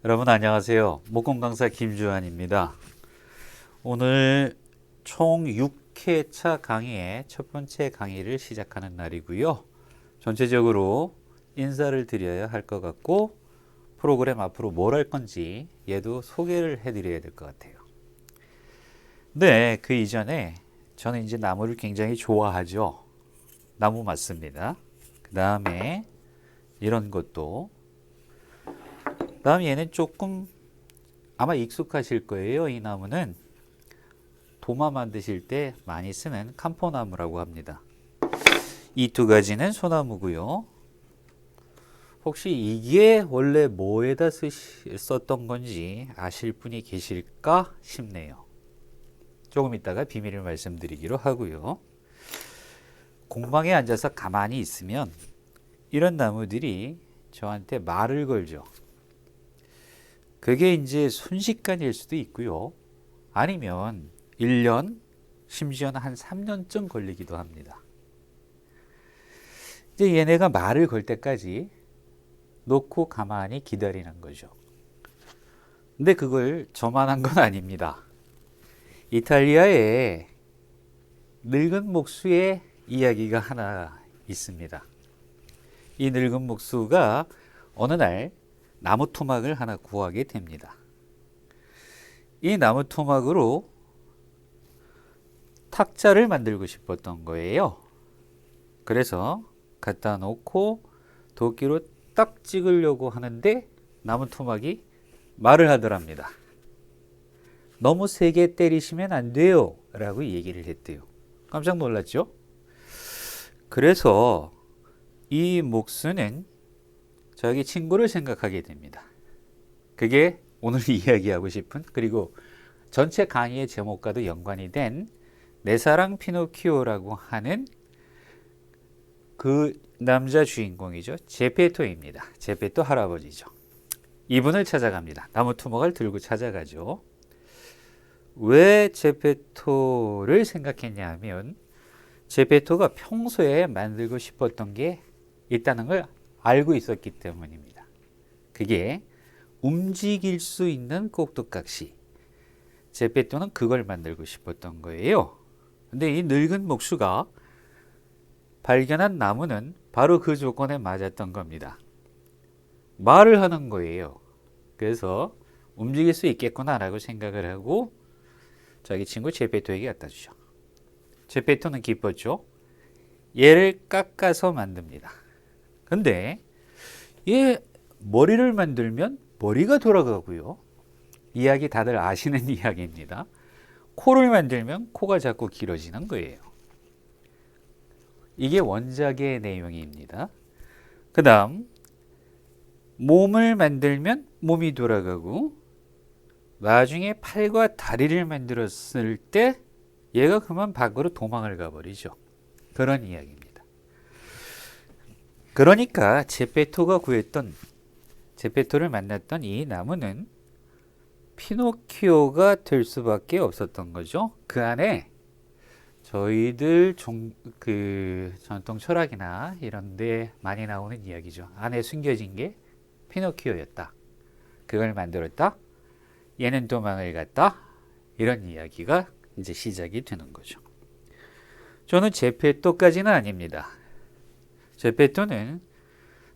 여러분 안녕하세요. 목공 강사 김주환입니다. 오늘 총 6회차 강의의 첫 번째 강의를 시작하는 날이고요. 전체적으로 인사를 드려야 할 것 같고 프로그램 앞으로 뭘 할 건지 얘도 소개를 해드려야 될 것 같아요. 네, 그 이전에 저는 이제 나무를 굉장히 좋아하죠. 나무 맞습니다. 그 다음에 이런 것도 다음 얘는 조금 아마 익숙하실 거예요. 이 나무는 도마 만드실 때 많이 쓰는 캄포나무라고 합니다. 이 두 가지는 소나무고요. 혹시 이게 원래 뭐에다 썼던 건지 아실 분이 계실까 싶네요. 조금 이따가 비밀을 말씀드리기로 하고요. 공방에 앉아서 가만히 있으면 이런 나무들이 저한테 말을 걸죠. 그게 이제 순식간일 수도 있고요. 아니면 1년, 심지어는 한 3년쯤 걸리기도 합니다. 이제 얘네가 말을 걸 때까지 놓고 가만히 기다리는 거죠. 근데 그걸 저만 한 건 아닙니다. 이탈리아에 늙은 목수의 이야기가 하나 있습니다. 이 늙은 목수가 어느 날 나무 토막을 하나 구하게 됩니다. 이 나무 토막으로 탁자를 만들고 싶었던 거예요. 그래서 갖다 놓고 도끼로 딱 찍으려고 하는데 나무 토막이 말을 하더랍니다. 너무 세게 때리시면 안 돼요 라고 얘기를 했대요. 깜짝 놀랐죠? 그래서 이 목수는 자기 친구를 생각하게 됩니다. 그게 오늘 이야기하고 싶은, 그리고 전체 강의의 제목과도 연관이 된 내 사랑 피노키오라고 하는 그 남자 주인공이죠. 제페토입니다. 제페토 할아버지죠. 이분을 찾아갑니다. 나무 토막을 들고 찾아가죠. 왜 제페토를 생각했냐 하면 제페토가 평소에 만들고 싶었던 게 있다는 걸 알고 있었기 때문입니다. 그게 움직일 수 있는 꼭두각시. 제페토는 그걸 만들고 싶었던 거예요. 근데 이 늙은 목수가 발견한 나무는 바로 그 조건에 맞았던 겁니다. 말을 하는 거예요. 그래서 움직일 수 있겠구나라고 생각을 하고 자기 친구 제페토에게 갖다 주죠. 제페토는 기뻤죠. 얘를 깎아서 만듭니다. 근데 얘 머리를 만들면 머리가 돌아가고요. 이야기 다들 아시는 이야기입니다. 코를 만들면 코가 자꾸 길어지는 거예요. 이게 원작의 내용입니다. 그 다음 몸을 만들면 몸이 돌아가고 나중에 팔과 다리를 만들었을 때 얘가 그만 밖으로 도망을 가버리죠. 그런 이야기입니다. 그러니까 제페토를 만났던 이 나무는 피노키오가 될 수밖에 없었던 거죠. 그 안에 저희들 전통 철학이나 이런 데 많이 나오는 이야기죠. 안에 숨겨진 게 피노키오였다. 그걸 만들었다. 얘는 도망을 갔다. 이런 이야기가 이제 시작이 되는 거죠. 저는 제페토까지는 아닙니다. 제페토는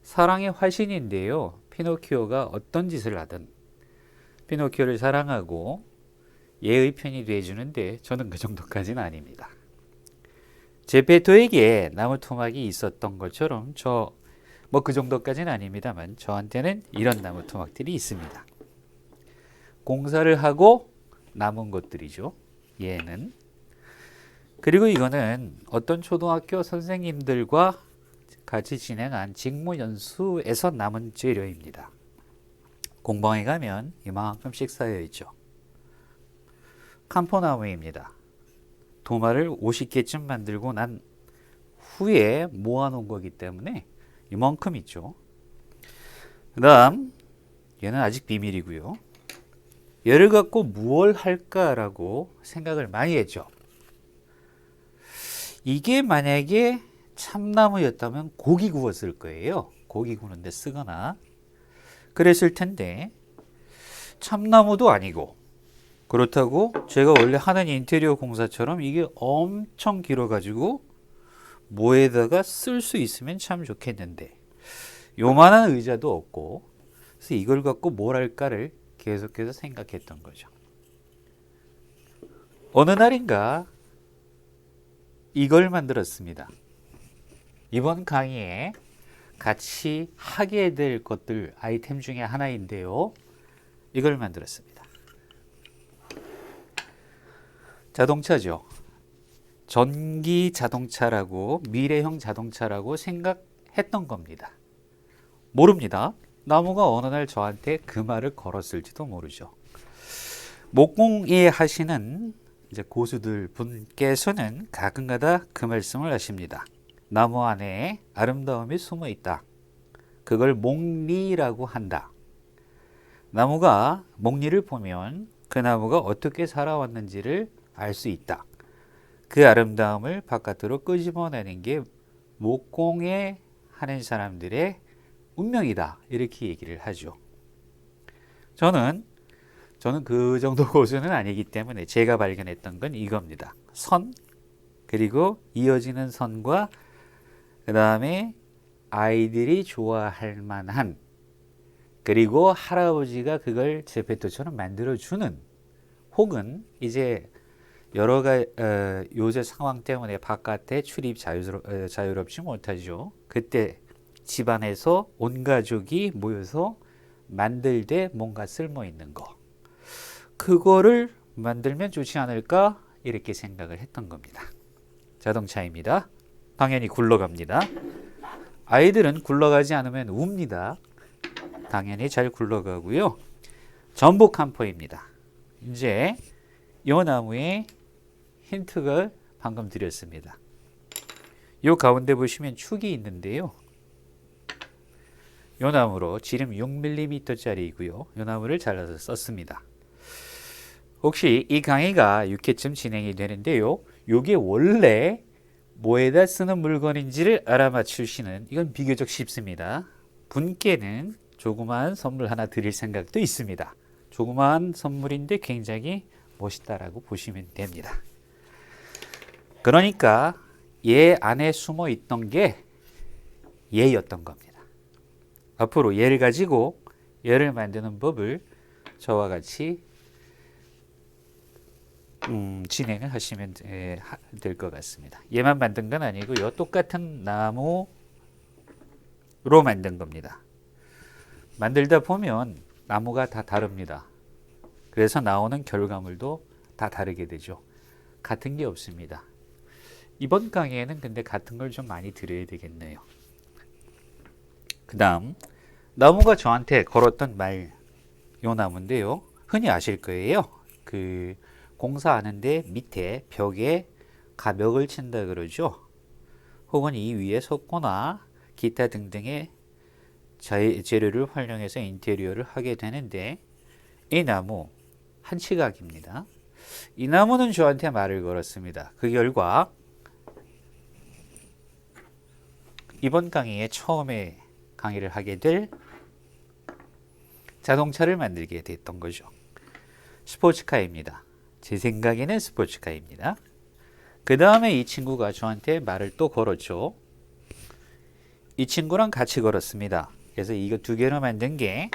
사랑의 화신인데요. 피노키오가 어떤 짓을 하든 피노키오를 사랑하고 얘의 편이 돼주는데 저는 그 정도까지는 아닙니다. 제페토에게 나무 토막이 있었던 것처럼 그 정도까지는 아닙니다만 저한테는 이런 나무 토막들이 있습니다. 공사를 하고 남은 것들이죠. 얘는. 그리고 이거는 어떤 초등학교 선생님들과 같이 진행한 직무연수에서 남은 재료입니다. 공방에 가면 이만큼씩 쌓여 있죠. 캄포나무입니다. 도마를 50개쯤 만들고 난 후에 모아놓은 거기 때문에 이만큼 있죠. 그 다음 얘는 아직 비밀이고요. 얘를 갖고 무엇을 할까라고 생각을 많이 했죠. 이게 만약에 참나무였다면 고기 구웠을 거예요. 고기 구우는데 쓰거나 그랬을 텐데 참나무도 아니고, 그렇다고 제가 원래 하는 인테리어 공사처럼 이게 엄청 길어가지고 뭐에다가 쓸 수 있으면 참 좋겠는데 요만한 의자도 없고, 그래서 이걸 갖고 뭘 할까를 계속해서 생각했던 거죠. 어느 날인가 이걸 만들었습니다. 이번 강의에 같이 하게 될 것들 아이템 중에 하나인데요. 이걸 만들었습니다. 자동차죠. 전기 자동차라고, 미래형 자동차라고 생각했던 겁니다. 모릅니다. 나무가 어느 날 저한테 그 말을 걸었을지도 모르죠. 목공예 하시는 이제 고수들 분께서는 가끔가다 그 말씀을 하십니다. 나무 안에 아름다움이 숨어 있다. 그걸 목리라고 한다. 나무가 목리를 보면 그 나무가 어떻게 살아왔는지를 알 수 있다. 그 아름다움을 바깥으로 끄집어내는 게 목공예 하는 사람들의 운명이다. 이렇게 얘기를 하죠. 저는 그 정도 고수는 아니기 때문에 제가 발견했던 건 이겁니다. 선, 그리고 이어지는 선과 그 다음에 아이들이 좋아할 만한, 그리고 할아버지가 그걸 제페토처럼 만들어주는, 혹은 이제 여러 가지 요새 상황 때문에 바깥에 출입 자유롭지 못하죠. 그때 집안에서 온 가족이 모여서 만들 때 뭔가 쓸모 있는 거, 그거를 만들면 좋지 않을까 이렇게 생각을 했던 겁니다. 자동차입니다. 당연히 굴러갑니다. 아이들은 굴러가지 않으면 웁니다. 당연히 잘 굴러가고요. 전복 한포입니다. 이제 이 나무에 힌트를 방금 드렸습니다. 이 가운데 보시면 축이 있는데요. 이 나무로 지름 6mm짜리이고요. 이 나무를 잘라서 썼습니다. 혹시 이 강의가 6회쯤 진행이 되는데요. 이게 원래 뭐에다 쓰는 물건인지를 알아맞추시는, 이건 비교적 쉽습니다. 분께는 조그마한 선물 하나 드릴 생각도 있습니다. 조그마한 선물인데 굉장히 멋있다라고 보시면 됩니다. 그러니까 얘 안에 숨어 있던 게 얘였던 겁니다. 앞으로 얘를 가지고 얘를 만드는 법을 저와 같이 진행을 하시면 될 것 같습니다. 얘만 만든 건 아니고요. 똑같은 나무로 만든 겁니다. 만들다 보면 나무가 다 다릅니다. 그래서 나오는 결과물도 다 다르게 되죠. 같은 게 없습니다. 이번 강의에는 근데 같은 걸 좀 많이 드려야 되겠네요. 그 다음 나무가 저한테 걸었던 말, 요 나무인데요. 흔히 아실 거예요. 그 공사하는데 밑에 벽에 가벽을 친다 그러죠. 혹은 이 위에 석고나 기타 등등의 재료를 활용해서 인테리어를 하게 되는데, 이 나무 한치각입니다. 이 나무는 저한테 말을 걸었습니다. 그 결과 이번 강의에 처음에 강의를 하게 될 자동차를 만들게 됐던 거죠. 스포츠카입니다. 제 생각에는 스포츠카입니다. 그 다음에 이 친구가 저한테 말을 또 걸었죠. 이 친구랑 같이 걸었습니다. 그래서 이거 두 개로 만든 게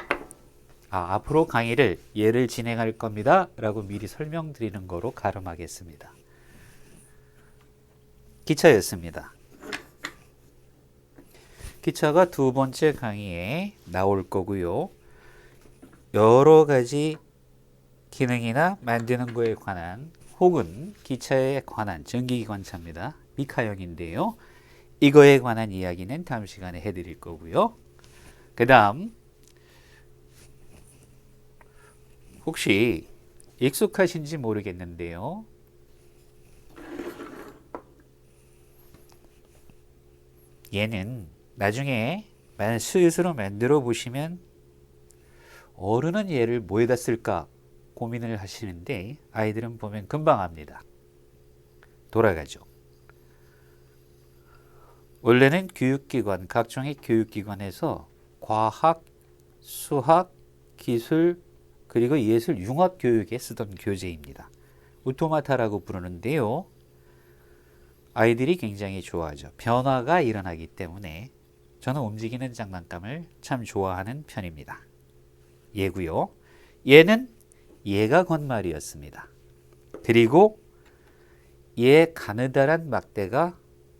앞으로 강의를 얘를 진행할 겁니다 라고 미리 설명드리는 거로 가름하겠습니다. 기차였습니다. 기차가 두 번째 강의에 나올 거고요. 여러 가지 기능이나 만드는 거에 관한, 혹은 기차에 관한, 전기기관차입니다. 미카형인데요. 이거에 관한 이야기는 다음 시간에 해드릴 거고요. 그 다음 혹시 익숙하신지 모르겠는데요. 얘는 나중에 스스로 만들어 보시면 어른은 얘를 뭐에다 쓸까 고민을 하시는데, 아이들은 보면 금방 압니다. 돌아가죠. 원래는 교육기관, 각종의 교육기관에서 과학, 수학, 기술, 그리고 예술 융합 교육에 쓰던 교재입니다. 오토마타라고 부르는데요. 아이들이 굉장히 좋아하죠. 변화가 일어나기 때문에 저는 움직이는 장난감을 참 좋아하는 편입니다. 얘고요. 얘는 얘가 건 말이었습니다. 그리고 얘 가느다란 막대가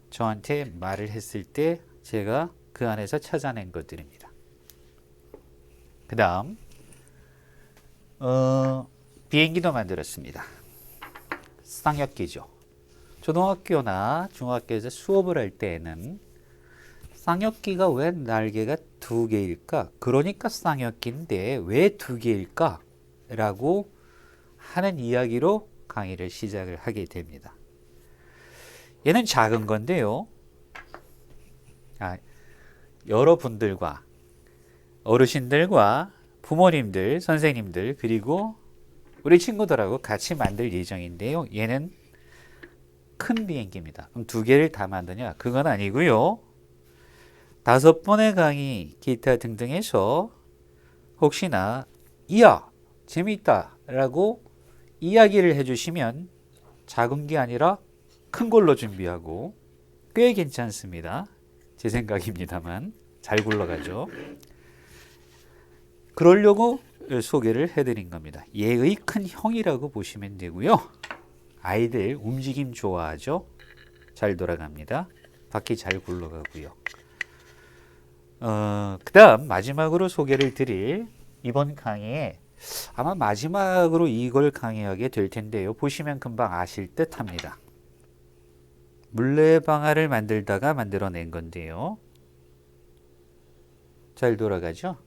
저한테 말을 했을 때 제가 그 안에서 찾아낸 것들입니다. 그 다음 비행기도 만들었습니다. 쌍엽기죠. 초등학교나 중학교에서 수업을 할 때에는 쌍엽기가 왜 날개가 두 개일까? 그러니까 쌍엽기인데 왜 두 개일까? 라고 하는 이야기로 강의를 시작을 하게 됩니다. 얘는 작은 건데요. 여러분들과 어르신들과 부모님들, 선생님들 그리고 우리 친구들하고 같이 만들 예정인데요. 얘는 큰 비행기입니다. 그럼 두 개를 다 만드냐? 그건 아니고요. 5번의 강의, 기타 등등에서 혹시나 이야 재미있다 라고 이야기를 해주시면 작은 게 아니라 큰 걸로 준비하고 꽤 괜찮습니다. 제 생각입니다만 잘 굴러가죠. 그러려고 소개를 해드린 겁니다. 얘의 큰 형이라고 보시면 되고요. 아이들 움직임 좋아하죠. 잘 돌아갑니다. 바퀴 잘 굴러가고요. 그 다음 마지막으로 소개를 드릴 이번 강의에 아마 마지막으로 이걸 강의하게 될 텐데요. 보시면 금방 아실 듯 합니다. 물레방아를 만들다가 만들어낸 건데요. 잘 돌아가죠?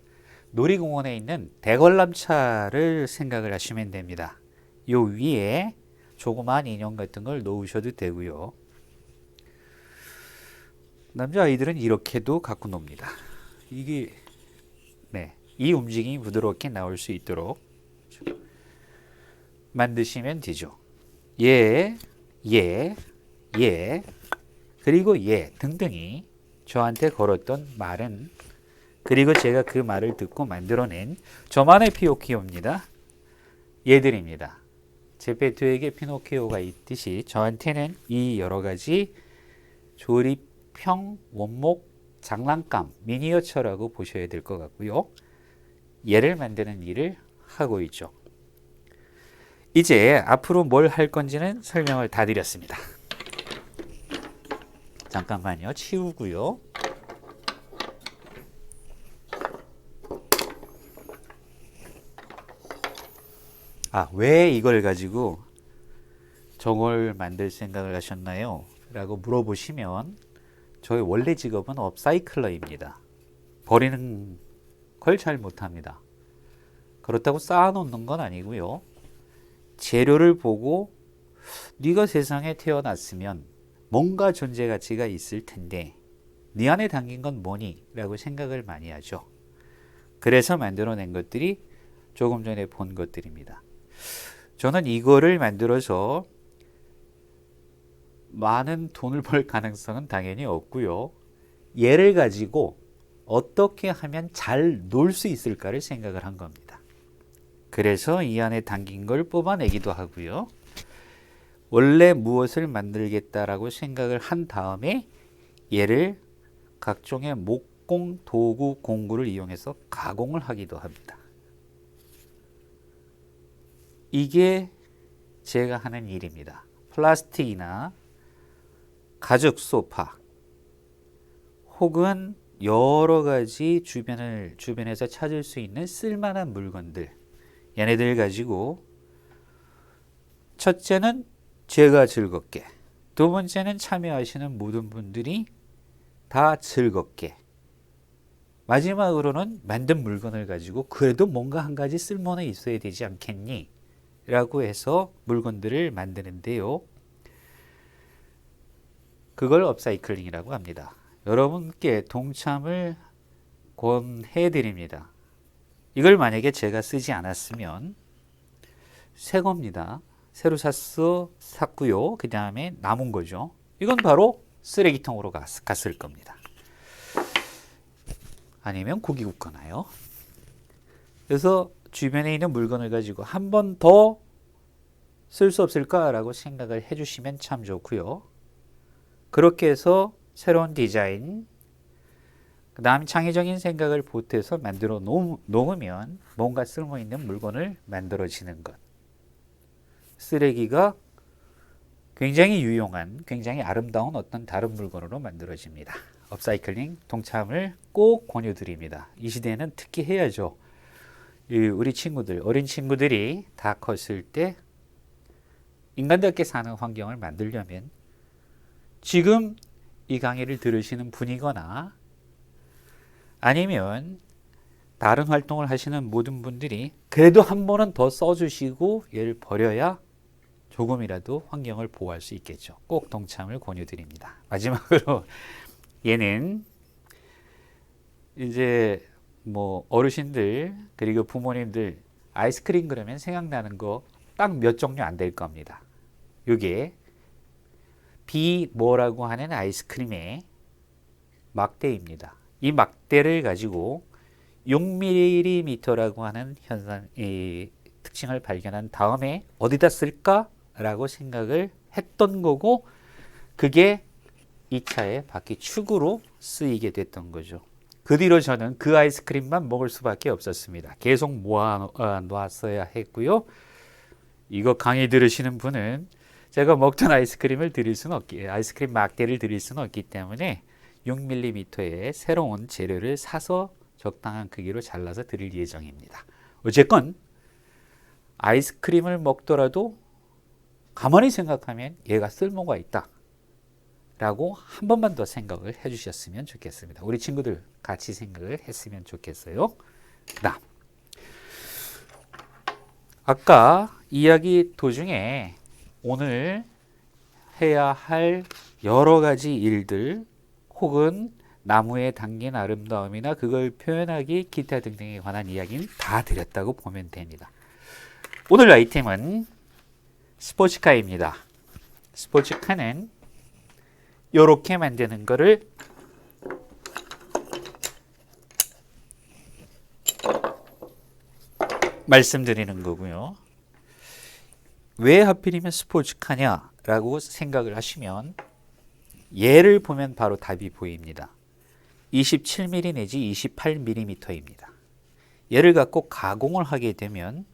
놀이공원에 있는 대관람차를 생각을 하시면 됩니다. 요 위에 조그마한 인형 같은 걸 놓으셔도 되고요. 남자아이들은 이렇게도 갖고 놉니다. 이게 이 움직임이 부드럽게 나올 수 있도록 만드시면 되죠. 얘, 그리고 얘 등등이 저한테 걸었던 말은 그리고 제가 그 말을 듣고 만들어낸 저만의 피노키오입니다. 얘들입니다. 제페토에게 피노키오가 있듯이 저한테는 이 여러 가지 조립형 원목 장난감 미니어처라고 보셔야 될 것 같고요. 얘를 만드는 일을 하고 있죠. 이제 앞으로 뭘 할 건지는 설명을 다 드렸습니다. 잠깐만요. 치우고요. 왜 이걸 가지고 저걸 만들 생각을 하셨나요? 라고 물어보시면 저의 원래 직업은 업사이클러입니다. 버리는 걸 잘 못합니다. 그렇다고 쌓아놓는 건 아니고요. 재료를 보고 네가 세상에 태어났으면 뭔가 존재 가치가 있을 텐데 네 안에 담긴 건 뭐니? 라고 생각을 많이 하죠. 그래서 만들어낸 것들이 조금 전에 본 것들입니다. 저는 이거를 만들어서 많은 돈을 벌 가능성은 당연히 없고요. 얘를 가지고 어떻게 하면 잘 놀 수 있을까를 생각을 한 겁니다. 그래서 이 안에 담긴 걸 뽑아내기도 하고요. 원래 무엇을 만들겠다라고 생각을 한 다음에 얘를 각종의 목공, 도구, 공구를 이용해서 가공을 하기도 합니다. 이게 제가 하는 일입니다. 플라스틱이나 가죽 소파 혹은 여러 가지 주변에서 찾을 수 있는 쓸만한 물건들 얘네들 가지고 첫째는 제가 즐겁게 두 번째는 참여하시는 모든 분들이 다 즐겁게 마지막으로는 만든 물건을 가지고 그래도 뭔가 한 가지 쓸모는 있어야 되지 않겠니? 라고 해서 물건들을 만드는데요. 그걸 업사이클링이라고 합니다. 여러분께 동참을 권해 드립니다. 이걸 만약에 제가 쓰지 않았으면 새 겁니다. 새로 샀고요. 그 다음에 남은 거죠. 이건 바로 쓰레기통으로 갔을 겁니다. 아니면 고기 굽거나요. 그래서 주변에 있는 물건을 가지고 한 번 더 쓸 수 없을까라고 생각을 해주시면 참 좋고요. 그렇게 해서 새로운 디자인, 그 다음 창의적인 생각을 보태서 만들어 놓으면 뭔가 쓸모있는 물건을 만들어지는 것. 쓰레기가 굉장히 유용한, 굉장히 아름다운 어떤 다른 물건으로 만들어집니다. 업사이클링 동참을 꼭 권유드립니다. 이 시대에는 특히 해야죠. 우리 친구들, 어린 친구들이 다 컸을 때 인간답게 사는 환경을 만들려면 지금 이 강의를 들으시는 분이거나 아니면 다른 활동을 하시는 모든 분들이 그래도 한 번은 더 써주시고 얘를 버려야 조금이라도 환경을 보호할 수 있겠죠. 꼭 동참을 권유드립니다. 마지막으로 얘는 이제 뭐 어르신들 그리고 부모님들 아이스크림 그러면 생각나는 거 딱 몇 종류 안 될 겁니다. 이게 비 뭐라고 하는 아이스크림의 막대입니다. 이 막대를 가지고 6mm라고 하는 특징을 발견한 다음에 어디다 쓸까라고 생각을 했던 거고 그게 2차의 바퀴 축으로 쓰이게 됐던 거죠. 그 뒤로 저는 그 아이스크림만 먹을 수밖에 없었습니다. 계속 모아 놨어야 했고요. 이거 강의 들으시는 분은 제가 먹던 아이스크림을 드릴 수는 아이스크림 막대를 드릴 수는 없기 때문에 6mm의 새로운 재료를 사서 적당한 크기로 잘라서 드릴 예정입니다. 어쨌건 아이스크림을 먹더라도 가만히 생각하면 얘가 쓸모가 있다 라고 한 번만 더 생각을 해주셨으면 좋겠습니다. 우리 친구들 같이 생각을 했으면 좋겠어요. 그다음 아까 이야기 도중에 오늘 해야 할 여러 가지 일들 혹은 나무에 담긴 아름다움이나 그걸 표현하기 기타 등등에 관한 이야기는 다 드렸다고 보면 됩니다. 오늘 아이템은 스포츠카입니다. 스포츠카는 이렇게 만드는 거를 말씀드리는 거고요. 왜 하필이면 스포츠카냐라고 생각을 하시면 얘를 보면 바로 답이 보입니다. 27mm 내지 28mm입니다. 얘를 갖고 가공을 하게 되면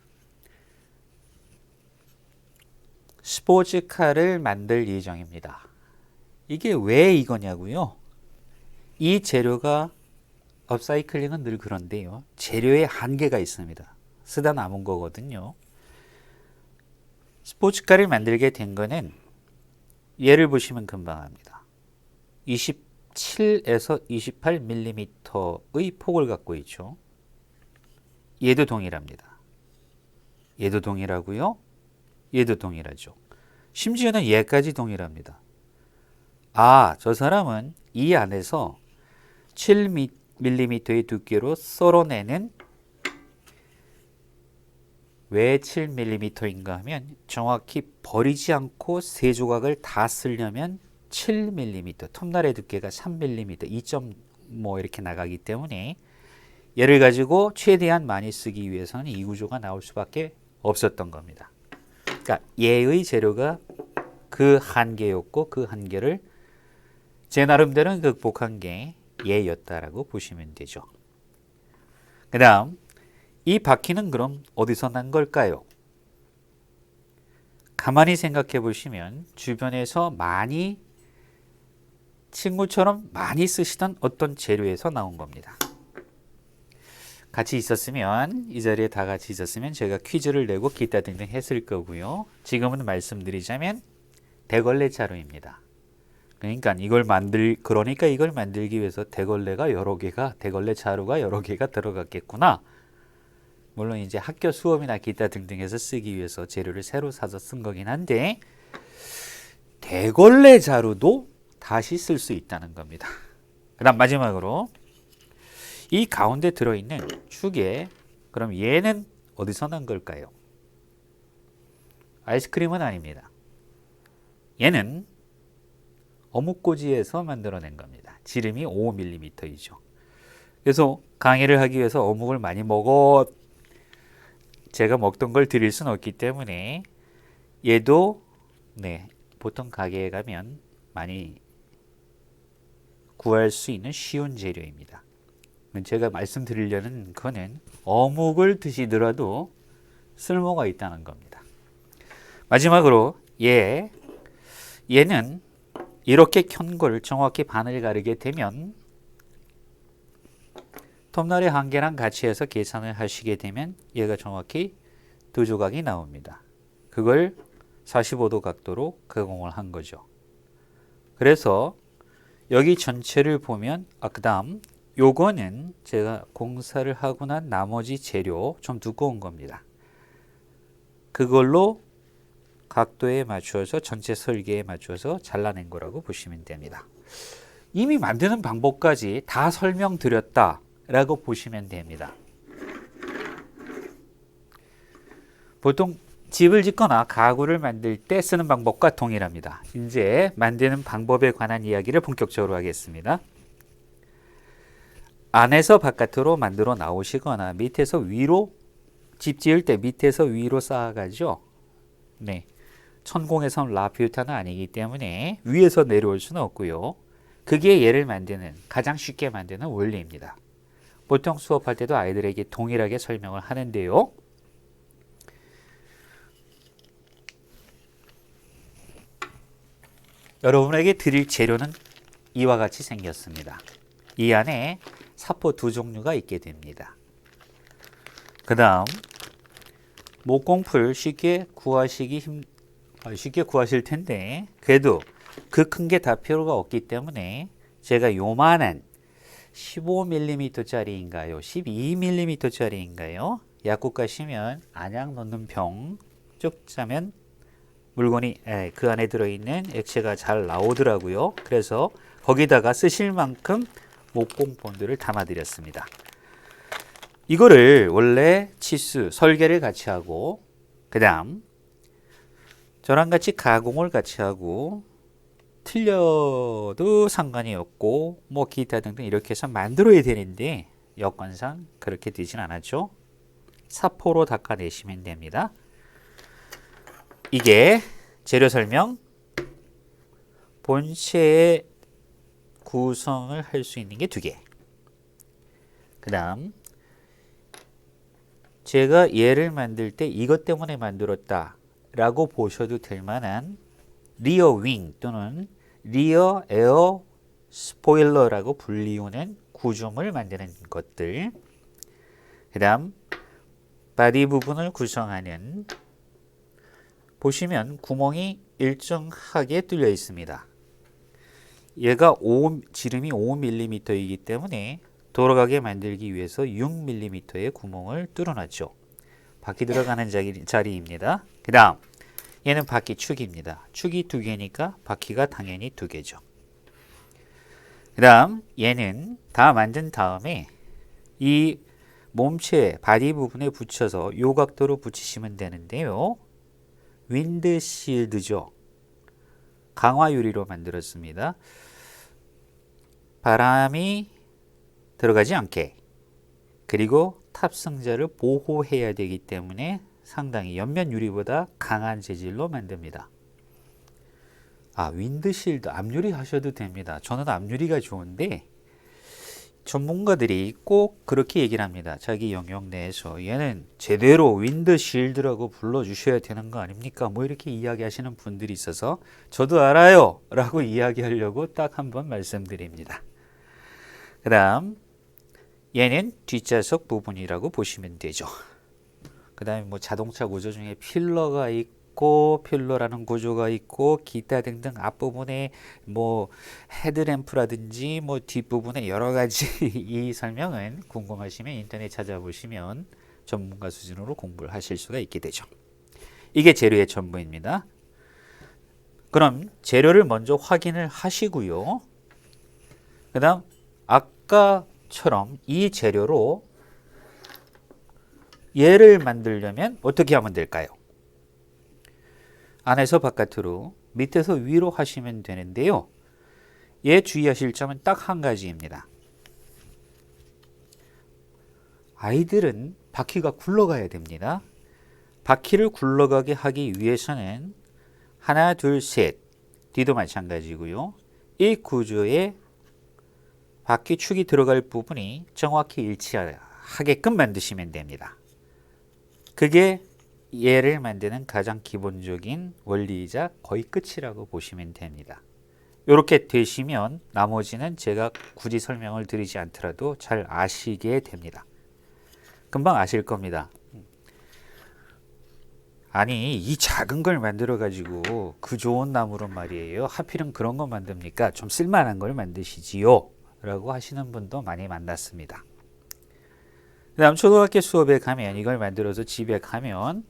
스포츠카를 만들 예정입니다. 이게 왜 이거냐고요? 이 재료가 업사이클링은 늘 그런데요. 재료에 한계가 있습니다. 쓰다 남은 거거든요. 스포츠카를 만들게 된 거는 얘를 보시면 금방 합니다. 27에서 28mm의 폭을 갖고 있죠. 얘도 동일합니다. 얘도 동일하고요. 얘도 동일하죠. 심지어는 얘까지 동일합니다. 아, 저 사람은 이 안에서 7mm의 두께로 썰어내는 왜 7mm인가 하면 정확히 버리지 않고 세 조각을 다 쓰려면 7mm, 톱날의 두께가 3mm, 2점 뭐 이렇게 나가기 때문에 얘를 가지고 최대한 많이 쓰기 위해서는 이 구조가 나올 수밖에 없었던 겁니다. 그러니까 얘의 재료가 그 한계였고 그 한계를 제 나름대로는 극복한 게 얘였다라고 보시면 되죠. 그 다음 이 바퀴는 그럼 어디서 난 걸까요? 가만히 생각해 보시면 주변에서 많이 친구처럼 많이 쓰시던 어떤 재료에서 나온 겁니다. 같이 있었으면 이 자리에 다 같이 있었으면 제가 퀴즈를 내고 기타 등등 했을 거고요. 지금은 말씀드리자면 대걸레 자루입니다. 그러니까 이걸 만들기 위해서 대걸레 자루가 여러 개가 들어갔겠구나. 물론 이제 학교 수업이나 기타 등등에서 쓰기 위해서 재료를 새로 사서 쓴 거긴 한데 대걸레 자루도 다시 쓸 수 있다는 겁니다. 그 다음 마지막으로 이 가운데 들어있는 축에 그럼 얘는 어디서 난 걸까요? 아이스크림은 아닙니다. 얘는 어묵꽂이에서 만들어낸 겁니다. 지름이 5mm이죠. 그래서 강의를 하기 위해서 어묵을 많이 먹어 제가 먹던 걸 드릴 수는 없기 때문에 얘도 네, 보통 가게에 가면 많이 구할 수 있는 쉬운 재료입니다. 제가 말씀드리려는 거는 어묵을 드시더라도 쓸모가 있다는 겁니다. 마지막으로 얘는 이렇게 켠 걸 정확히 반을 가르게 되면 톱날의 한계랑 같이 해서 계산을 하시게 되면 얘가 정확히 두 조각이 나옵니다. 그걸 45도 각도로 가공을 한 거죠. 그래서 여기 전체를 보면 그 다음 요거는 제가 공사를 하고 난 나머지 재료 좀 두꺼운 겁니다. 그걸로 각도에 맞추어서 전체 설계에 맞춰서 잘라낸 거라고 보시면 됩니다. 이미 만드는 방법까지 다 설명드렸다 라고 보시면 됩니다. 보통 집을 짓거나 가구를 만들 때 쓰는 방법과 동일합니다. 이제 만드는 방법에 관한 이야기를 본격적으로 하겠습니다. 안에서 바깥으로 만들어 나오시거나 밑에서 위로 집 지을 때 밑에서 위로 쌓아가죠. 네, 천공에선 라퓨타는 아니기 때문에 위에서 내려올 수는 없고요. 그게 얘를 만드는 가장 쉽게 만드는 원리입니다. 보통 수업할 때도 아이들에게 동일하게 설명을 하는데요. 여러분에게 드릴 재료는 이와 같이 생겼습니다. 이 안에 사포 두 종류가 있게 됩니다. 그 다음 목공풀 쉽게 구하실 텐데 그래도 그 큰 게 다 필요가 없기 때문에 제가 요만한 15mm짜리인가요? 12mm짜리인가요? 약국 가시면 안약 넣는 병 쭉 짜면 물건이 그 안에 들어있는 액체가 잘 나오더라고요. 그래서 거기다가 쓰실 만큼 목공 본드를 담아 드렸습니다. 이거를 원래 치수, 설계를 같이 하고 그 다음 저랑 같이 가공을 같이 하고 틀려도 상관이 없고 뭐 기타 등등 이렇게 해서 만들어야 되는데 여건상 그렇게 되진 않았죠. 사포로 닦아내시면 됩니다. 이게 재료 설명, 본체의 구성을 할 수 있는 게 두 개. 그 다음 제가 얘를 만들 때 이것 때문에 만들었다 라고 보셔도 될 만한 리어 윙 또는 리어 에어 스포일러라고 불리우는 구조물 만드는 것들. 그 다음 바디 부분을 구성하는 보시면 구멍이 일정하게 뚫려 있습니다. 얘가 지름이 5mm이기 때문에 돌아가게 만들기 위해서 6mm의 구멍을 뚫어놨죠. 바퀴 들어가는 자리입니다. 그 다음 얘는 바퀴 축입니다. 축이 두 개니까 바퀴가 당연히 두 개죠. 그 다음 얘는 다 만든 다음에 이 몸체 바디 부분에 붙여서 요 각도로 붙이시면 되는데요. 윈드실드죠. 강화 유리로 만들었습니다. 바람이 들어가지 않게 그리고 탑승자를 보호해야 되기 때문에 상당히 옆면 유리보다 강한 재질로 만듭니다. 윈드실드 앞유리 하셔도 됩니다. 저는 앞유리가 좋은데 전문가들이 꼭 그렇게 얘기를 합니다. 자기 영역 내에서 얘는 제대로 윈드실드라고 불러주셔야 되는 거 아닙니까? 뭐 이렇게 이야기하시는 분들이 있어서 저도 알아요 라고 이야기하려고 딱 한번 말씀드립니다. 그 다음 얘는 뒷좌석 부분이라고 보시면 되죠. 그 다음에 뭐 자동차 구조 중에 필러가 있고 필러라는 구조가 있고 기타 등등 앞부분에 뭐 헤드램프라든지 뭐 뒷부분에 여러 가지 이 설명은 궁금하시면 인터넷 찾아보시면 전문가 수준으로 공부를 하실 수가 있게 되죠. 이게 재료의 전부입니다. 그럼 재료를 먼저 확인을 하시고요. 그 다음 아까처럼 이 재료로 얘를 만들려면 어떻게 하면 될까요? 안에서 바깥으로 밑에서 위로 하시면 되는데요. 얘 주의하실 점은 딱 한 가지입니다. 아이들은 바퀴가 굴러가야 됩니다. 바퀴를 굴러가게 하기 위해서는 하나, 둘, 셋, 뒤도 마찬가지고요. 이 구조에 바퀴축이 들어갈 부분이 정확히 일치하게끔 만드시면 됩니다. 그게 얘를 만드는 가장 기본적인 원리이자 거의 끝이라고 보시면 됩니다. 이렇게 되시면 나머지는 제가 굳이 설명을 드리지 않더라도 잘 아시게 됩니다. 금방 아실 겁니다. 아니, 이 작은 걸 만들어 가지고 그 좋은 나무로 말이에요. 하필은 그런 거 만듭니까? 좀 쓸만한 걸 만드시지요. 라고 하시는 분도 많이 만났습니다. 그 다음 초등학교 수업에 가면 이걸 만들어서 집에 가면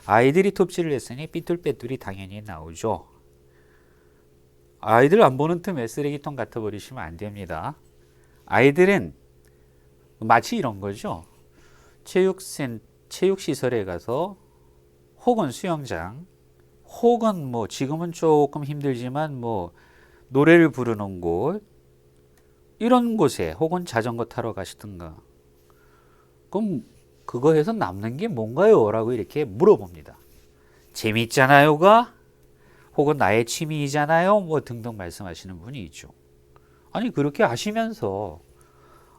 아이들이 톱질을 했으니 삐뚤빼뚤이 당연히 나오죠. 아이들 안 보는 틈에 쓰레기통 갖다 버리시면 안 됩니다. 아이들은 마치 이런 거죠. 체육시설에 가서 혹은 수영장 혹은 뭐 지금은 조금 힘들지만 뭐 노래를 부르는 곳 이런 곳에 혹은 자전거 타러 가시든가 그럼 그거 해서 남는 게 뭔가요? 라고 이렇게 물어봅니다. 재밌잖아요가 혹은 나의 취미이잖아요 뭐 등등 말씀하시는 분이 있죠. 아니 그렇게 하시면서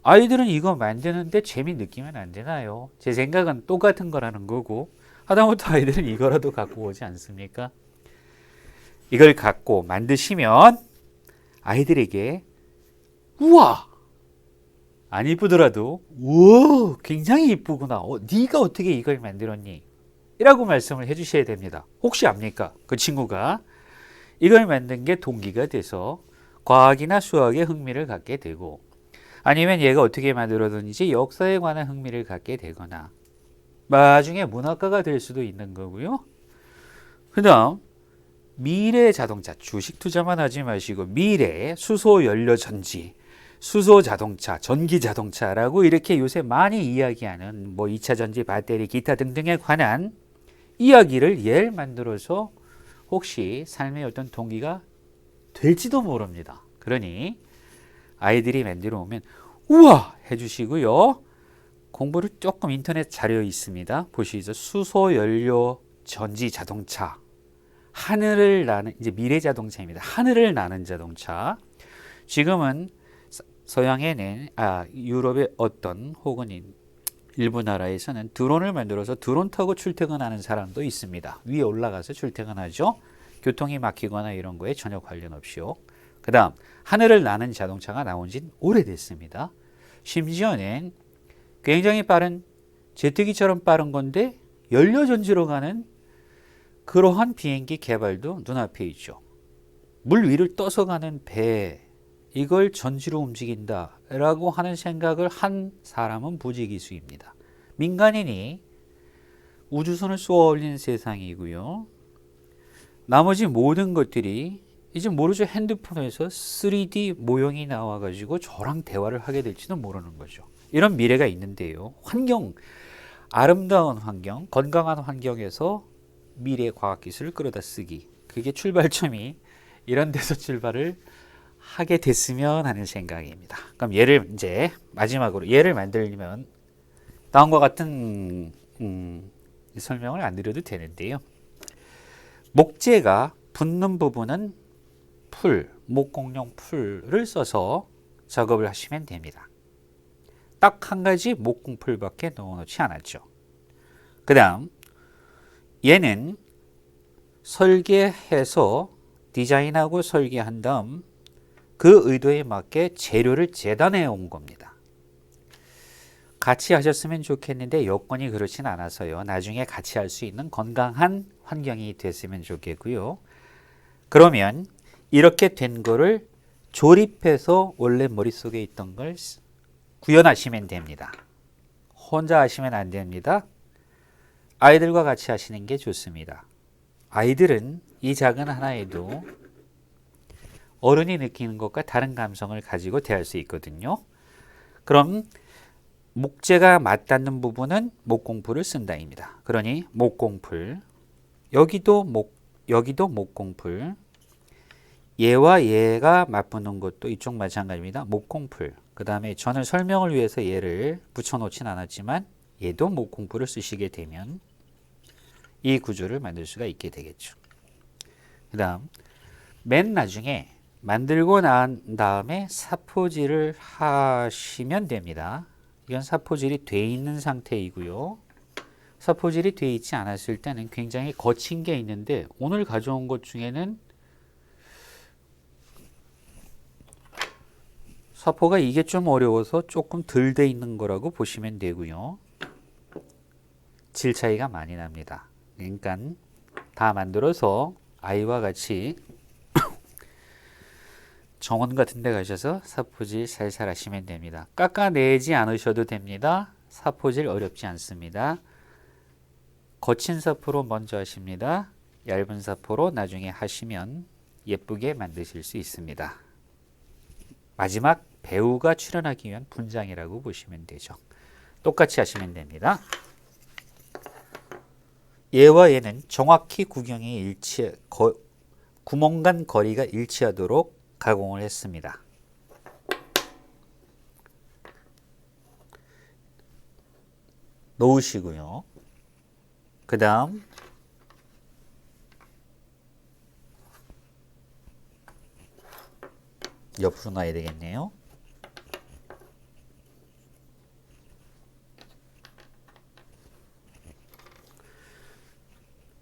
아이들은 이거 만드는데 재미 느끼면 안 되나요? 제 생각은 똑같은 거라는 거고 하다못해 아이들은 이거라도 갖고 오지 않습니까? 이걸 갖고 만드시면 아이들에게 우와! 안 이쁘더라도 우와! 굉장히 이쁘구나. 네가 어떻게 이걸 만들었니? 이라고 말씀을 해주셔야 됩니다. 혹시 압니까? 그 친구가 이걸 만든 게 동기가 돼서 과학이나 수학에 흥미를 갖게 되고 아니면 얘가 어떻게 만들었는지 역사에 관한 흥미를 갖게 되거나 나중에 문학가가 될 수도 있는 거고요. 그 다음 미래 자동차 주식 투자만 하지 마시고 미래 수소 연료 전지 수소 자동차 전기 자동차라고 이렇게 요새 많이 이야기하는 뭐 2차 전지 배터리 기타 등등에 관한 이야기를 얘를 만들어서 혹시 삶의 어떤 동기가 될지도 모릅니다. 그러니 아이들이 만들어 오면 우와 해주시고요. 공부를 조금 인터넷 자료 있습니다. 보시죠. 수소 연료 전지 자동차 하늘을 나는 이제 미래 자동차입니다. 하늘을 나는 자동차. 지금은 서양에는 유럽의 어떤 혹은 일부 나라에서는 드론을 만들어서 드론 타고 출퇴근하는 사람도 있습니다. 위에 올라가서 출퇴근하죠. 교통이 막히거나 이런 거에 전혀 관련 없이요. 그 다음 하늘을 나는 자동차가 나온 지 오래됐습니다. 심지어는 굉장히 빠른 제트기처럼 빠른 건데 연료전지로 가는 그러한 비행기 개발도 눈앞에 있죠. 물 위를 떠서 가는 배 이걸 전지로 움직인다 라고 하는 생각을 한 사람은 부지기수입니다. 민간인이 우주선을 쏘아 올리는 세상이고요. 나머지 모든 것들이 이제 모르죠. 핸드폰에서 3D 모형이 나와가지고 저랑 대화를 하게 될지도 모르는 거죠. 이런 미래가 있는데요. 환경, 아름다운 환경, 건강한 환경에서 미래 과학기술을 끌어다 쓰기. 그게 출발점이 이런 데서 출발을 하게 됐으면 하는 생각입니다. 그럼 얘를 이제 마지막으로 얘를 만들려면 다음과 같은 설명을 안 드려도 되는데요. 목재가 붙는 부분은 풀, 목공용 풀을 써서 작업을 하시면 됩니다. 딱 한 가지 목공풀밖에 넣어놓지 않았죠. 그 다음 얘는 설계해서 디자인하고 설계한 다음 그 의도에 맞게 재료를 재단해 온 겁니다. 같이 하셨으면 좋겠는데 여건이 그렇진 않아서요. 나중에 같이 할 수 있는 건강한 환경이 됐으면 좋겠고요. 그러면 이렇게 된 거를 조립해서 원래 머릿속에 있던 걸 구현하시면 됩니다. 혼자 하시면 안 됩니다. 아이들과 같이 하시는 게 좋습니다. 아이들은 이 작은 하나에도 어른이 느끼는 것과 다른 감성을 가지고 대할 수 있거든요. 그럼 목재가 맞닿는 부분은 목공풀을 쓴다입니다. 그러니 목공풀, 여기도 목공풀, 얘와 얘가 맞붙는 것도 이쪽 마찬가지입니다. 목공풀. 그 다음에 저는 설명을 위해서 얘를 붙여놓진 않았지만 얘도 목공풀을 쓰시게 되면 이 구조를 만들 수가 있게 되겠죠. 그 다음 맨 나중에 만들고 난 다음에 사포질을 하시면 됩니다. 이건 사포질이 돼 있는 상태이고요. 사포질이 돼 있지 않았을 때는 굉장히 거친 게 있는데 오늘 가져온 것 중에는 사포가 이게 좀 어려워서 조금 덜 돼 있는 거라고 보시면 되고요. 질 차이가 많이 납니다. 그러니까 다 만들어서 아이와 같이 정원 같은 데 가셔서 사포질 살살 하시면 됩니다. 깎아내지 않으셔도 됩니다. 사포질 어렵지 않습니다. 거친 사포로 먼저 하십니다. 얇은 사포로 나중에 하시면 예쁘게 만드실 수 있습니다. 마지막 배우가 출연하기 위한 분장이라고 보시면 되죠. 똑같이 하시면 됩니다. 얘와 얘는 정확히 구멍 간 거리가 일치하도록 가공을 했습니다. 놓으시고요. 그 다음 옆으로 놔야 되겠네요.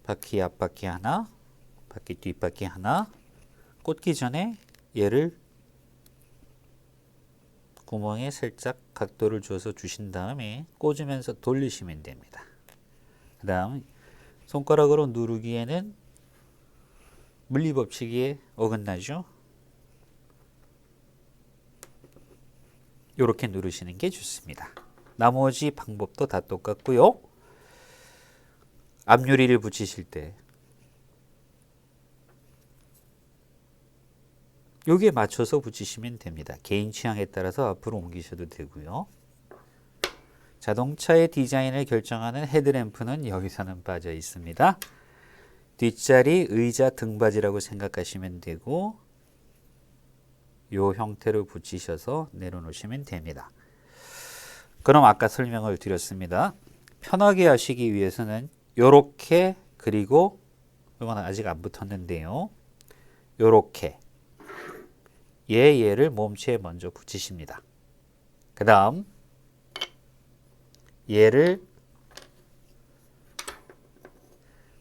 바퀴 앞바퀴 하나, 바퀴 뒷바퀴 하나. 꽂기 전에 얘를 구멍에 살짝 각도를 줘서 주신 다음에 꽂으면서 돌리시면 됩니다. 그 다음 손가락으로 누르기에는 물리법칙에 어긋나죠. 이렇게 누르시는 게 좋습니다. 나머지 방법도 다 똑같고요. 앞유리를 붙이실 때 여기에 맞춰서 붙이시면 됩니다. 개인 취향에 따라서 앞으로 옮기셔도 되고요. 자동차의 디자인을 결정하는 헤드램프는 여기서는 빠져 있습니다. 뒷자리 의자 등받이라고 생각하시면 되고 이 형태로 붙이셔서 내려놓으시면 됩니다. 그럼 아까 설명을 드렸습니다. 편하게 하시기 위해서는 이렇게, 그리고 이건 아직 안 붙었는데요. 이렇게 얘를 몸체에 먼저 붙이십니다. 그 다음 얘를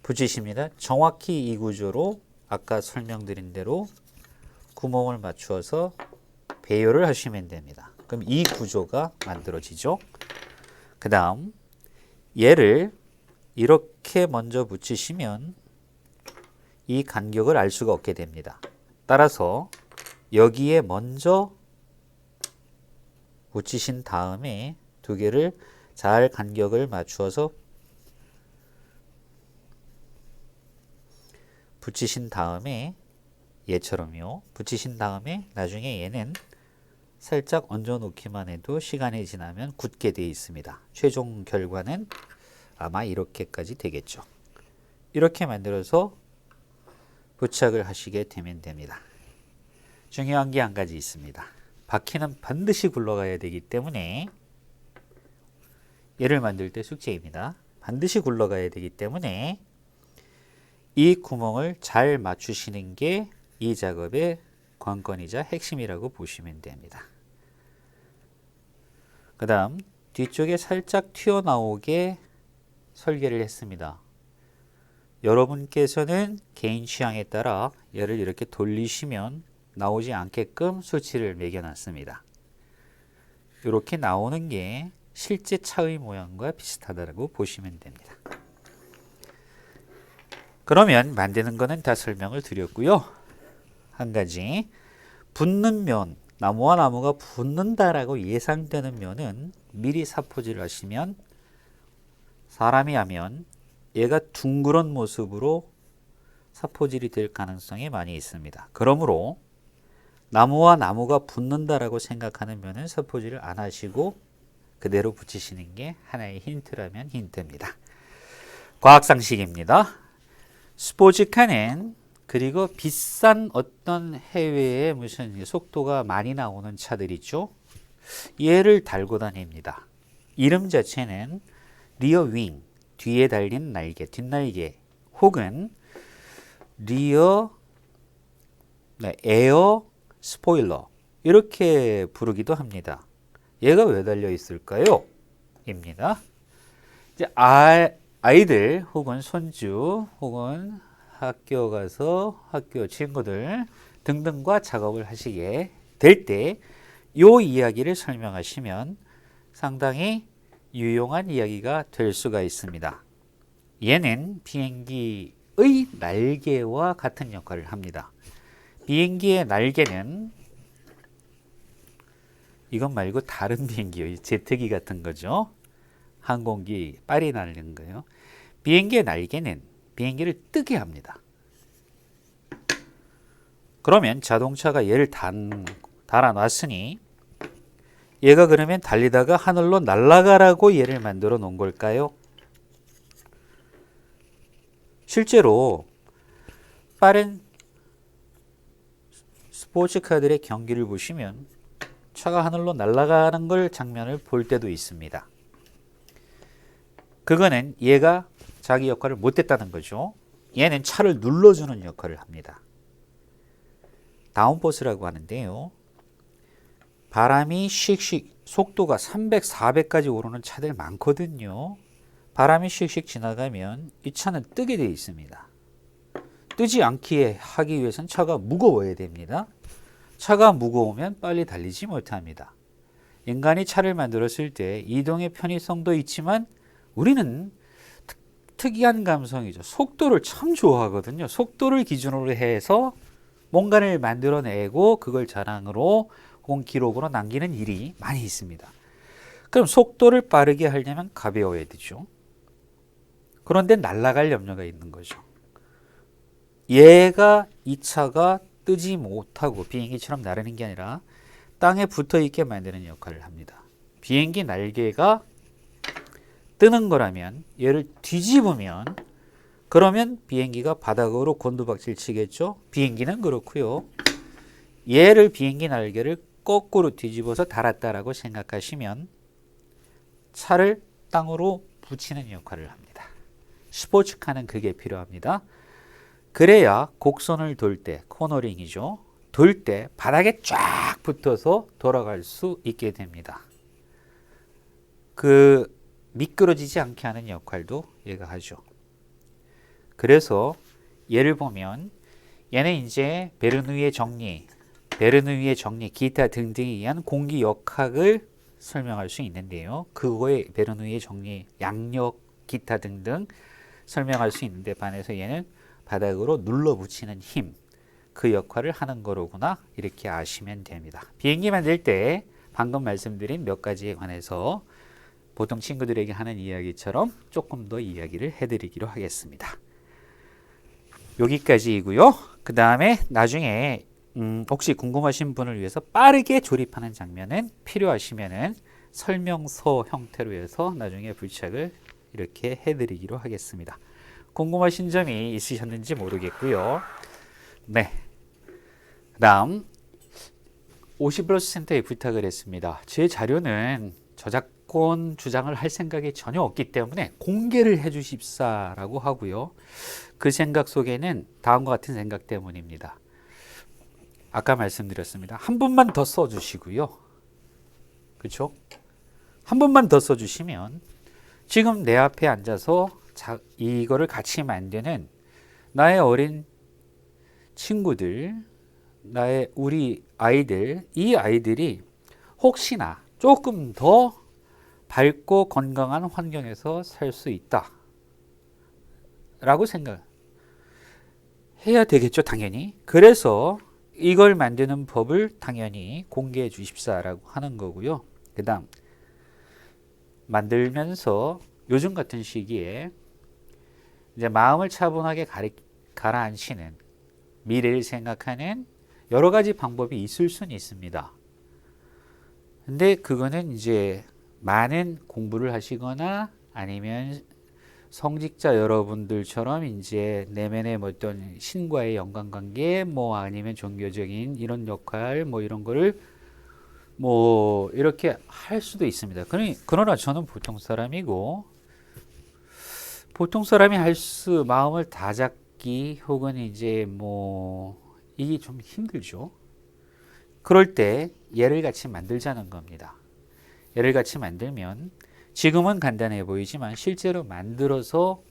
붙이십니다. 정확히 이 구조로 아까 설명드린 대로 구멍을 맞추어서 배열을 하시면 됩니다. 그럼 이 구조가 만들어지죠. 그 다음 얘를 이렇게 먼저 붙이시면 이 간격을 알 수가 없게 됩니다. 따라서 여기에 먼저 붙이신 다음에 두 개를 잘 간격을 맞추어서 붙이신 다음에 얘처럼요. 붙이신 다음에 나중에 얘는 살짝 얹어 놓기만 해도 시간이 지나면 굳게 되어 있습니다. 최종 결과는 아마 이렇게까지 되겠죠. 이렇게 만들어서 부착을 하시게 되면 됩니다. 중요한 게 한 가지 있습니다. 바퀴는 반드시 굴러가야 되기 때문에 얘를 만들 때 숙제입니다. 반드시 굴러가야 되기 때문에 이 구멍을 잘 맞추시는 게 이 작업의 관건이자 핵심이라고 보시면 됩니다. 그 다음 뒤쪽에 살짝 튀어나오게 설계를 했습니다. 여러분께서는 개인 취향에 따라 얘를 이렇게 돌리시면 나오지 않게끔 수치를 매겨놨습니다. 이렇게 나오는 게 실제 차의 모양과 비슷하다고 보시면 됩니다. 그러면 만드는 거는 다 설명을 드렸고요. 한 가지, 붙는 면, 나무와 나무가 붙는다라고 예상되는 면은 미리 사포질을 하시면, 사람이 하면 얘가 둥그런 모습으로 사포질이 될 가능성이 많이 있습니다. 그러므로 나무와 나무가 붙는다라고 생각하는 면은 사포질을 안 하시고 그대로 붙이시는 게 하나의 힌트라면 힌트입니다. 과학상식입니다. 스포츠카는, 그리고 비싼 어떤 해외에 무슨 속도가 많이 나오는 차들 있죠. 얘를 달고 다닙니다. 이름 자체는 리어 윙, 뒤에 달린 날개, 뒷날개 혹은 리어 에어 스포일러 이렇게 부르기도 합니다. 얘가 왜 달려 있을까요? 입니다. 이제 아이들 혹은 손주 혹은 학교 가서 학교 친구들 등등과 작업을 하시게 될 때 요 이야기를 설명하시면 상당히 유용한 이야기가 될 수가 있습니다. 얘는 비행기의 날개와 같은 역할을 합니다. 비행기의 날개는 이것 말고 다른 비행기요. 제트기 같은 거죠. 항공기 빨리 날리는 거예요. 비행기의 날개는 비행기를 뜨게 합니다. 그러면 자동차가 얘를 달아놨으니 얘가 그러면 달리다가 하늘로 날아가라고 얘를 만들어 놓은 걸까요? 실제로 빠른 스포츠카들의 경기를 보시면 차가 하늘로 날아가는 걸 장면을 볼 때도 있습니다. 그거는 얘가 자기 역할을 못했다는 거죠. 얘는 차를 눌러주는 역할을 합니다. 다운포스라고 하는데요. 바람이 씩씩 속도가 300, 400까지 오르는 차들 많거든요. 바람이 씩씩 지나가면 이 차는 뜨게 되어 있습니다. 뜨지 않게 하기 위해서는 차가 무거워야 됩니다. 차가 무거우면 빨리 달리지 못합니다. 인간이 차를 만들었을 때 이동의 편의성도 있지만 우리는 특이한 감성이죠. 속도를 참 좋아하거든요. 속도를 기준으로 해서 뭔가를 만들어내고 그걸 자랑으로 혹은 기록으로 남기는 일이 많이 있습니다. 그럼 속도를 빠르게 하려면 가벼워야 되죠. 그런데 날아갈 염려가 있는 거죠. 얘가 이 차가 뜨지 못하고 비행기처럼 나르는 게 아니라 땅에 붙어 있게 만드는 역할을 합니다. 비행기 날개가 뜨는 거라면 얘를 뒤집으면 그러면 비행기가 바닥으로 곤두박질 치겠죠. 비행기는 그렇고요. 얘를 비행기 날개를 거꾸로 뒤집어서 달았다라고 생각하시면 차를 땅으로 붙이는 역할을 합니다. 스포츠카는 그게 필요합니다. 그래야 곡선을 돌 때, 코너링이죠. 돌 때 바닥에 쫙 붙어서 돌아갈 수 있게 됩니다. 그 미끄러지지 않게 하는 역할도 얘가 하죠. 그래서 얘를 보면 얘는 이제 베르누이의 정리, 기타 등등에 의한 공기 역학을 설명할 수 있는데요. 그거에 베르누이의 정리, 양력, 기타 등등 설명할 수 있는데 반해서 얘는 바닥으로 눌러붙이는 힘, 그 역할을 하는 거로구나 이렇게 아시면 됩니다. 비행기 만들 때 방금 말씀드린 몇 가지에 관해서 보통 친구들에게 하는 이야기처럼 조금 더 이야기를 해드리기로 하겠습니다. 여기까지이고요. 그 다음에 나중에 혹시 궁금하신 분을 위해서 빠르게 조립하는 장면은 필요하시면은 설명서 형태로 해서 나중에 부착을 이렇게 해드리기로 하겠습니다. 궁금하신 점이 있으셨는지 모르겠고요. 네. 그 다음 50플러스 센터에 부탁을 했습니다. 제 자료는 저작권 주장을 할 생각이 전혀 없기 때문에 공개를 해 주십사라고 하고요. 그 생각 속에는 다음과 같은 생각 때문입니다. 아까 말씀드렸습니다. 한 분만 더 써주시고요. 그렇죠? 한 분만 더 써주시면 지금 내 앞에 앉아서 이거를 같이 만드는 나의 어린 친구들, 우리 아이들, 이 아이들이 혹시나 조금 더 밝고 건강한 환경에서 살 수 있다 라고 생각해야 되겠죠, 당연히. 그래서 이걸 만드는 법을 당연히 공개해 주십사라고 하는 거고요. 그 다음 만들면서 요즘 같은 시기에 이제 마음을 차분하게 가라앉히는, 미래를 생각하는 여러 가지 방법이 있을 수는 있습니다. 근데 그거는 이제 많은 공부를 하시거나 아니면 성직자 여러분들처럼 이제 내면의 어떤 신과의 연관관계, 뭐 아니면 종교적인 이런 역할, 뭐 이런 거를 뭐 이렇게 할 수도 있습니다. 그러나 저는 보통 사람이고 보통 사람이 할 수 마음을 다잡기 혹은 이제 뭐 이게 좀 힘들죠. 그럴 때 얘를 같이 만들자는 겁니다. 얘를 같이 만들면 지금은 간단해 보이지만 실제로 만들어서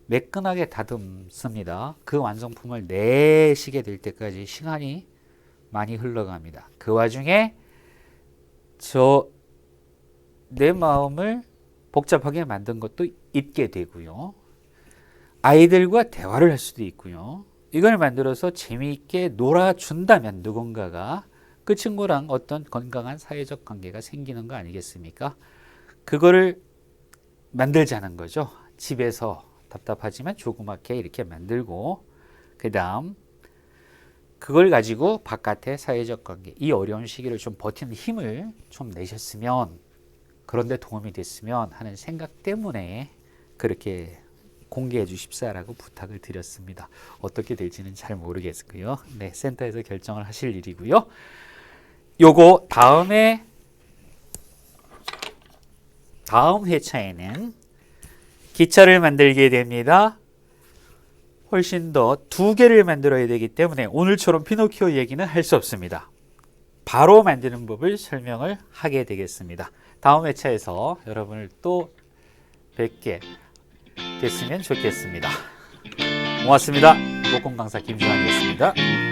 매끈하게 다듬습니다. 그 완성품을 내시게 될 때까지 시간이 많이 흘러갑니다. 그 와중에 내 마음을 복잡하게 만든 것도 잊게 되고요. 아이들과 대화를 할 수도 있고요. 이걸 만들어서 재미있게 놀아준다면 누군가가 그 친구랑 어떤 건강한 사회적 관계가 생기는 거 아니겠습니까? 그거를 만들자는 거죠. 집에서 답답하지만 조그맣게 이렇게 만들고 그 다음 그걸 가지고 바깥의 사회적 관계, 이 어려운 시기를 좀 버티는 힘을 좀 내셨으면, 그런데 도움이 됐으면 하는 생각 때문에 그렇게 공개해 주십사라고 부탁을 드렸습니다. 어떻게 될지는 잘 모르겠고요. 네, 센터에서 결정을 하실 일이고요. 요거 다음 회차에는 기차를 만들게 됩니다. 훨씬 더 2개를 만들어야 되기 때문에 오늘처럼 피노키오 얘기는 할 수 없습니다. 바로 만드는 법을 설명을 하게 되겠습니다. 다음 회차에서 여러분을 또 뵙게 됐으면 좋겠습니다. 고맙습니다. 목공 강사 김주환이었습니다.